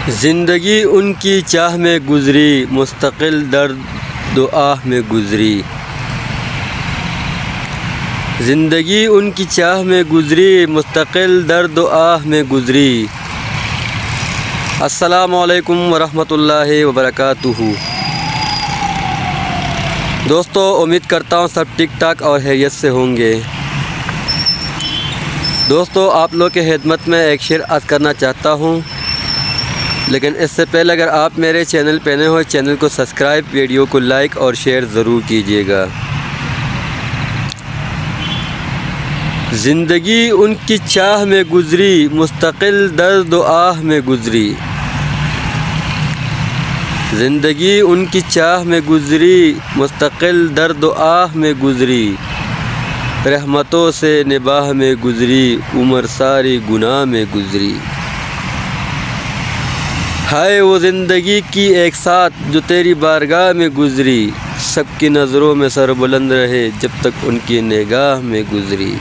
زندگی ان کی چاہ میں گزری، مستقل درد و آہ میں گزری۔ زندگی ان کی چاہ میں گزری، مستقل درد و آہ میں گزری۔ السلام علیکم ورحمۃ اللہ وبرکاتہ۔ دوستو، امید کرتا ہوں سب ٹھیک ٹھاک اور خیریت سے ہوں گے۔ دوستو، آپ لوگ کی خدمت میں ایک شعر عرض کرنا چاہتا ہوں، لیکن اس سے پہلے اگر آپ میرے چینل پہ نئے ہو، چینل کو سبسکرائب، ویڈیو کو لائک اور شیئر ضرور کیجیے گا۔ زندگی ان کی چاہ میں گزری، مستقل درد و آہ میں گزری۔ زندگی ان کی چاہ میں گزری، مستقل درد و آہ میں گزری۔ رحمتوں سے نباہ میں گزری، عمر ساری گناہ میں گزری۔ ہائے وہ زندگی کی ایک ساتھ جو تیری بارگاہ میں گزری، سب کی نظروں میں سر بلند رہے جب تک ان کی نگاہ میں گزری۔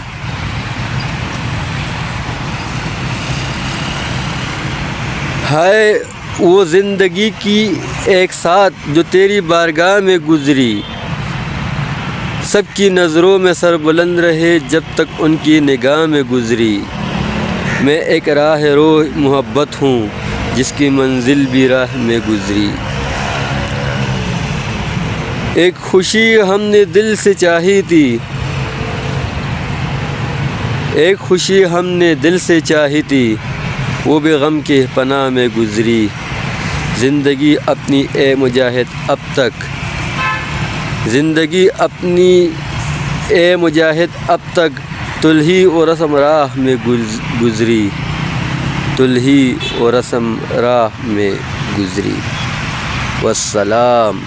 ہائے وہ زندگی کی ایک ساتھ جو تیری بارگاہ میں گزری، سب کی نظروں میں سر بلند رہے جب تک ان کی نگاہ میں گزری۔ میں ایک راہ رو محبت ہوں جس کی منزل بھی راہ میں گزری۔ ایک خوشی ہم نے دل سے چاہی تھی، ایک خوشی ہم نے دل سے چاہی تھی، وہ بھی غم کے پناہ میں گزری۔ زندگی اپنی اے مجاہد اب تک، زندگی اپنی اے مجاہد اب تک، تلہی و رسم راہ میں گزری، تلہی و رسم راہ میں گزری۔ والسلام۔